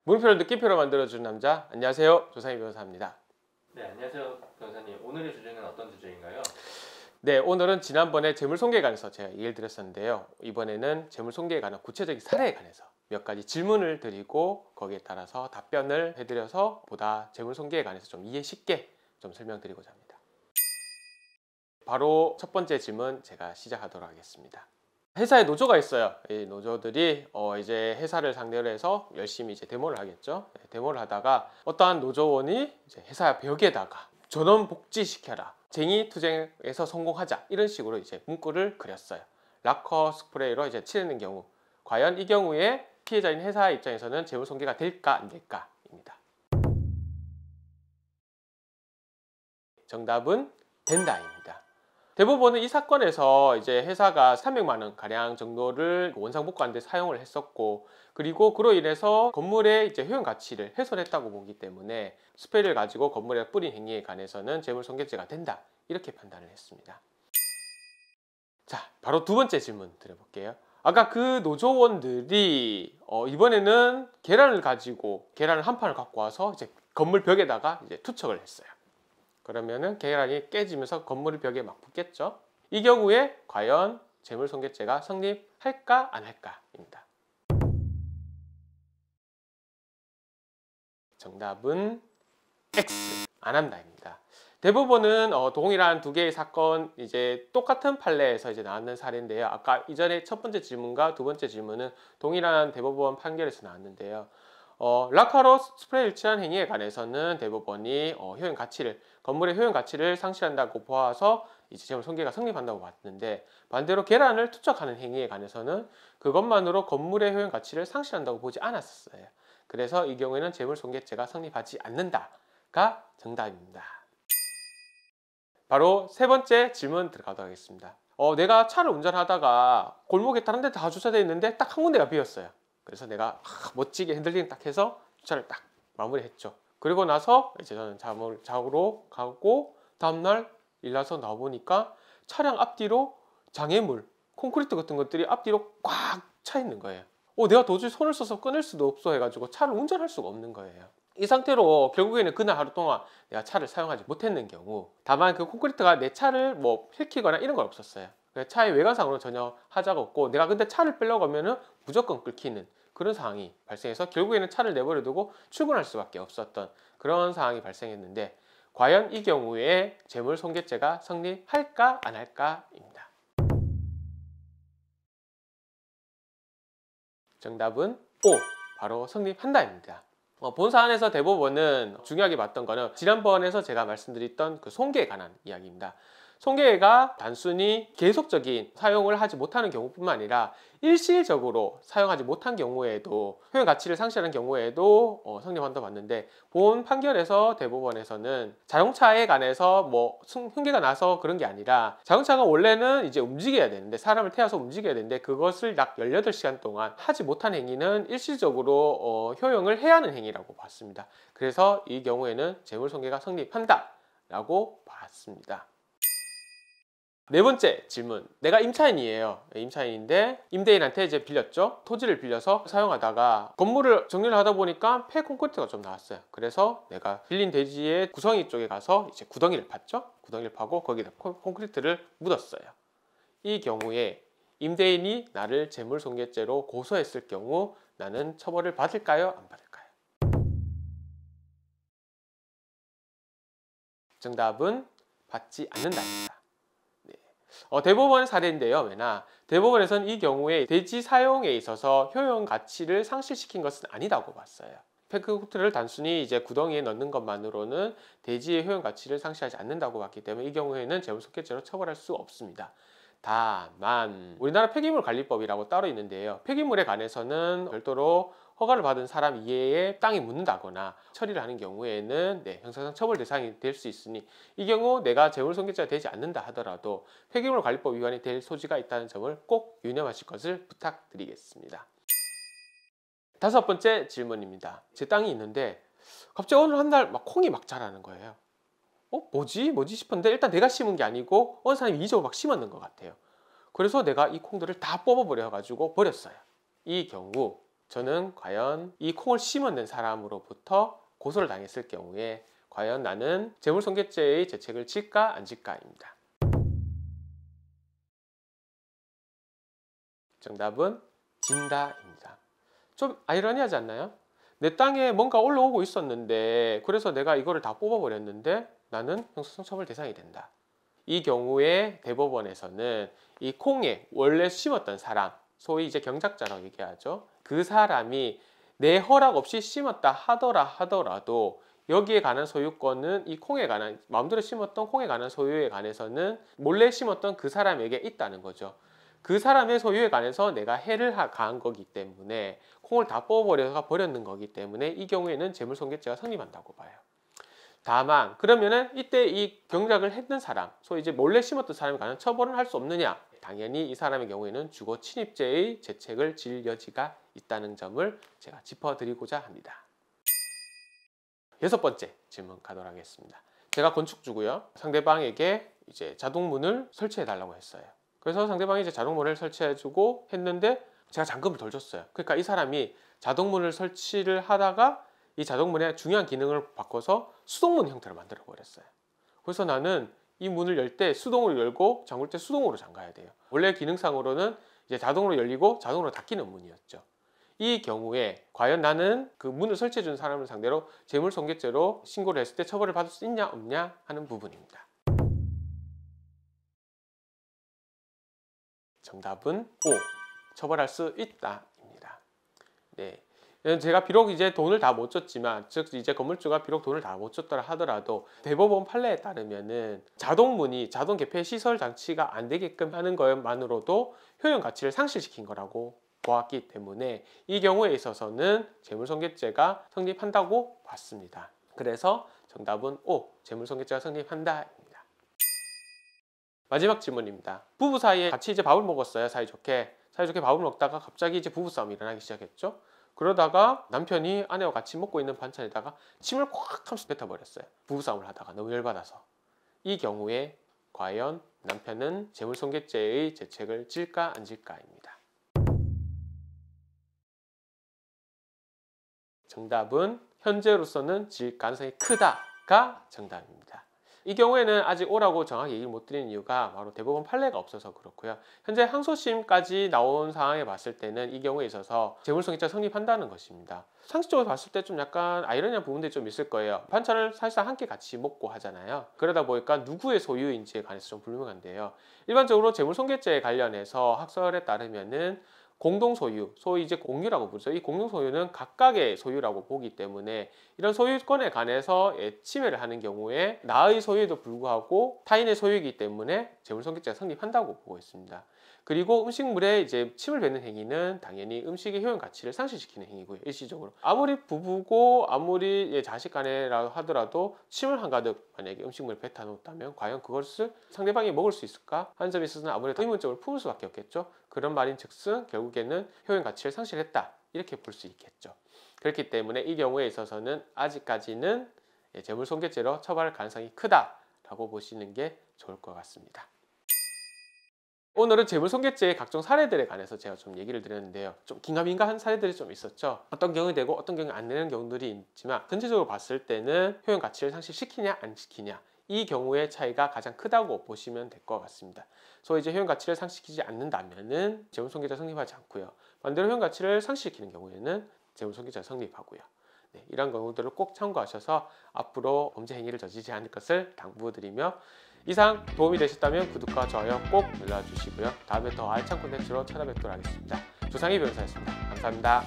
물음표를 느낌표로 만들어주는 남자. 안녕하세요, 조상희 변호사입니다. 네, 안녕하세요, 변호사님. 오늘의 주제는 어떤 주제인가요? 네, 오늘은 지난번에 재물손괴에 관해서 제가 얘기를 드렸었는데요. 이번에는 재물손괴에 관한 구체적인 사례에 관해서 몇 가지 질문을 드리고 거기에 따라서 답변을 해드려서 보다 재물손괴에 관해서 좀 이해 쉽게 좀 설명드리고자 합니다. 바로 첫 번째 질문 제가 시작하도록 하겠습니다. 회사에 노조가 있어요. 이 노조들이 이제 회사를 상대로 해서 열심히 이제 데모를 하겠죠. 데모를 하다가 어떠한 노조원이 이제 회사 벽에다가 전원 복지시켜라, 쟁의 투쟁에서 성공하자, 이런 식으로 이제 문구를 그렸어요. 락커 스프레이로 이제 칠하는 경우, 과연 이 경우에 피해자인 회사 입장에서는 재물손괴가 될까 안 될까입니다. 정답은 된다입니다. 대부분은 이 사건에서 이제 회사가 300만 원 가량 정도를 원상복구하는 데 사용을 했었고, 그리고 그로 인해서 건물의 이제 효용 가치를 훼손했다고 보기 때문에 스프레이를 가지고 건물에 뿌린 행위에 관해서는 재물손괴죄가 된다, 이렇게 판단을 했습니다. 자, 바로 두 번째 질문 드려볼게요. 아까 그 노조원들이 이번에는 계란을 가지고 계란을 한 판을 갖고 와서 이제 건물 벽에다가 이제 투척을 했어요. 그러면은 계란이 깨지면서 건물 벽에 막 붙겠죠. 이 경우에 과연 재물손괴죄가 성립할까 안 할까입니다. 정답은 X, 안 한다입니다. 대부분은 동일한 두 개의 사건, 이제 똑같은 판례에서 이제 나왔는 사례인데요. 아까 이전에 첫 번째 질문과 두 번째 질문은 동일한 대법원 판결에서 나왔는데요. 락커로 스프레이를 칠한 행위에 관해서는 대법원이 건물의 효용 가치를 상실한다고 보아서 이제 재물손괴가 성립한다고 봤는데, 반대로 계란을 투척하는 행위에 관해서는 그것만으로 건물의 효용 가치를 상실한다고 보지 않았었어요. 그래서 이 경우에는 재물손괴죄가 성립하지 않는다가 정답입니다. 바로 세 번째 질문 들어가도록 하겠습니다. 내가 차를 운전하다가 골목에 다른 데 다 주차되어 있는데 딱 한 군데가 비었어요. 그래서 내가 멋지게 핸들링 딱 해서 주차를 딱 마무리했죠. 그리고 나서 이제 저는 자고 가고, 다음날 일어나서 나와보니까 차량 앞뒤로 장애물, 콘크리트 같은 것들이 앞뒤로 꽉 차 있는 거예요. 내가 도저히 손을 써서 끊을 수도 없어 해가지고 차를 운전할 수가 없는 거예요. 이 상태로 결국에는 그날 하루 동안 내가 차를 사용하지 못했는 경우, 다만 그 콘크리트가 내 차를 뭐 힐키거나 이런 건 없었어요. 차의 외관상으로는 전혀 하자가 없고, 내가 근데 차를 빼려고 하면은 무조건 끊기는 그런 상황이 발생해서 결국에는 차를 내버려 두고 출근할 수밖에 없었던 그런 상황이 발생했는데, 과연 이 경우에 재물손괴죄가 성립할까 안 할까입니다. 정답은 O, 바로 성립한다입니다. 본사 안에서 대법원은 중요하게 봤던 거는 지난번에서 제가 말씀드렸던 그 손괴에 관한 이야기입니다. 손괴가 단순히 계속적인 사용을 하지 못하는 경우뿐만 아니라 일시적으로 사용하지 못한 경우에도, 효용 가치를 상실하는 경우에도 성립한다고 봤는데, 본 판결에서 대법원에서는 자동차에 관해서 뭐 흉계가 나서 그런 게 아니라, 자동차가 원래는 이제 움직여야 되는데, 사람을 태워서 움직여야 되는데 그것을 약 18시간 동안 하지 못한 행위는 일시적으로 효용을 해야 하는 행위라고 봤습니다. 그래서 이 경우에는 재물손괴가 성립한다라고 봤습니다. 네 번째 질문. 내가 임차인이에요. 임차인인데 임대인한테 이제 빌렸죠. 토지를 빌려서 사용하다가 건물을 정리를 하다 보니까 폐 콘크리트가 좀 나왔어요. 그래서 내가 빌린 대지의 구성이 쪽에 가서 이제 구덩이를 팠죠. 구덩이를 파고 거기다 콘크리트를 묻었어요. 이 경우에 임대인이 나를 재물손괴죄로 고소했을 경우 나는 처벌을 받을까요? 안 받을까요? 정답은 받지 않는다입니다. 대법원 사례인데요. 왜냐, 대법원에서는 이 경우에 대지 사용에 있어서 효용 가치를 상실시킨 것은 아니다고 봤어요. 콘크리트를 단순히 이제 구덩이에 넣는 것만으로는 대지의 효용 가치를 상실하지 않는다고 봤기 때문에 이 경우에는 재물손괴죄로 처벌할 수 없습니다. 다만 우리나라 폐기물관리법이라고 따로 있는데요. 폐기물에 관해서는 별도로 허가를 받은 사람 이외에 땅이 묻는다거나 처리를 하는 경우에는 형사상 처벌 대상이 될 수 있으니, 이 경우 내가 재물손괴죄가 되지 않는다 하더라도 폐기물관리법 위반이 될 소지가 있다는 점을 꼭 유념하실 것을 부탁드리겠습니다. 다섯 번째 질문입니다. 제 땅이 있는데 갑자기 어느 한 날 막 콩이 막 자라는 거예요. 뭐지 싶었는데, 일단 내가 심은 게 아니고 어느 사람이 이적으로 막 심었는 것 같아요. 그래서 내가 이 콩들을 다 뽑아버려 가지고 버렸어요. 이 경우 저는 과연 이 콩을 심어낸 사람으로부터 고소를 당했을 경우에 과연 나는 재물손괴죄의 죄책을 질까 안 질까입니다. 정답은 진다입니다. 좀 아이러니하지 않나요? 내 땅에 뭔가 올라오고 있었는데 그래서 내가 이거를 다 뽑아버렸는데 나는 형사처벌 대상이 된다. 이 경우에 대법원에서는 이 콩에 원래 심었던 사람, 소위 이제 경작자라고 얘기하죠. 그 사람이 내 허락 없이 심었다 하더라도 여기에 관한 소유권은 이 콩에 관한 마음대로 심었던 콩에 관한 소유에 관해서는 몰래 심었던 그 사람에게 있다는 거죠. 그 사람의 소유에 관해서 내가 해를 가한 거기 때문에 콩을 다 뽑아버려서 버렸는 거기 때문에 이 경우에는 재물손괴죄가 성립한다고 봐요. 다만 그러면은 이때 이 경작을 했던 사람, 소위 이제 몰래 심었던 사람에 관한 처벌은 할 수 없느냐? 당연히 이 사람의 경우에는 주거 침입죄의 죄책을 질 여지가 있다는 점을 제가 짚어드리고자 합니다. 6번째 질문 가도록 하겠습니다. 제가 건축주고요. 상대방에게 이제 자동문을 설치해 달라고 했어요. 그래서 상대방이 이제 자동문을 설치해주고 했는데 제가 잔금을 덜 줬어요. 그러니까 이 사람이 자동문을 설치를 하다가 이 자동문의 중요한 기능을 바꿔서 수동문 형태로 만들어 버렸어요. 그래서 나는 이 문을 열 때 수동으로 열고 잠글 때 수동으로 잠가야 돼요. 원래 기능상으로는 이제 자동으로 열리고 자동으로 닫히는 문이었죠. 이 경우에 과연 나는 그 문을 설치해 준 사람을 상대로 재물손괴죄로 신고를 했을 때 처벌을 받을 수 있냐 없냐 하는 부분입니다. 정답은 O. 처벌할 수 있다입니다. 네. 제가 비록 이제 돈을 다 못 줬지만, 즉 이제 건물주가 비록 돈을 다 못 줬더라 하더라도 대법원 판례에 따르면은 자동문이 자동 개폐 시설 장치가 안 되게끔 하는 것만으로도 효용 가치를 상실시킨 거라고 보았기 때문에 이 경우에 있어서는 재물손괴죄가 성립한다고 봤습니다. 그래서 정답은 O. 재물손괴죄가 성립한다입니다. 마지막 질문입니다. 부부 사이에 같이 이제 밥을 먹었어요. 사이좋게 밥을 먹다가 갑자기 이제 부부싸움이 일어나기 시작했죠. 그러다가 남편이 아내와 같이 먹고 있는 반찬에다가 침을 꽉 하면서 뱉어버렸어요. 부부싸움을 하다가 너무 열받아서. 이 경우에 과연 남편은 재물손괴죄의 죄책을 질까 안 질까입니다. 정답은 현재로서는 질 가능성이 크다가 정답입니다. 이 경우에는 아직 O라고 정확히 얘기를 못 드리는 이유가 바로 대법원 판례가 없어서 그렇고요. 현재 항소심까지 나온 상황에 봤을 때는 이 경우에 있어서 재물손괴죄가 성립한다는 것입니다. 상식적으로 봤을 때 좀 약간 아이러니한 부분들이 좀 있을 거예요. 반찬을 사실상 함께 같이 먹고 하잖아요. 그러다 보니까 누구의 소유인지에 관해서 좀 불명한데요. 일반적으로 재물손괴죄에 관련해서 학설에 따르면은 공동소유, 소위 이제 공유라고 부르죠. 이 공동소유는 각각의 소유라고 보기 때문에 이런 소유권에 관해서 침해를 하는 경우에 나의 소유에도 불구하고 타인의 소유이기 때문에 재물손괴죄가 성립한다고 보고 있습니다. 그리고 음식물에 이제 침을 뱉는 행위는 당연히 음식의 효용 가치를 상실시키는 행위고요. 일시적으로. 아무리 부부고 아무리 자식 간에라 하더라도 침을 한가득 만약에 음식물에 뱉어 놓았다면 과연 그것을 상대방이 먹을 수 있을까? 하는 점에 있어서는 아무래도 의문점을 품을 수밖에 없겠죠. 그런 말인 즉슨 결국에는 효용 가치를 상실했다. 이렇게 볼 수 있겠죠. 그렇기 때문에 이 경우에 있어서는 아직까지는 재물손괴죄로 처벌할 가능성이 크다라고 보시는 게 좋을 것 같습니다. 오늘은 재물손괴죄의 각종 사례들에 관해서 제가 좀 얘기를 드렸는데요. 좀 긴가민가한 사례들이 좀 있었죠. 어떤 경우에 되고 어떤 경우에 안 되는 경우들이 있지만 전체적으로 봤을 때는 효용 가치를 상실시키냐 안 시키냐 이 경우의 차이가 가장 크다고 보시면 될 것 같습니다. 소위 이제 효용 가치를 상실시키지 않는다면은 재물손괴죄가 성립하지 않고요. 반대로 효용 가치를 상실시키는 경우에는 재물손괴죄가 성립하고요. 네, 이런 경우들을 꼭 참고하셔서 앞으로 범죄 행위를 저지르지 않을 것을 당부드리며 이상 도움이 되셨다면 구독과 좋아요 꼭 눌러주시고요. 다음에 더 알찬 콘텐츠로 찾아뵙도록 하겠습니다. 조상희 변호사였습니다. 감사합니다.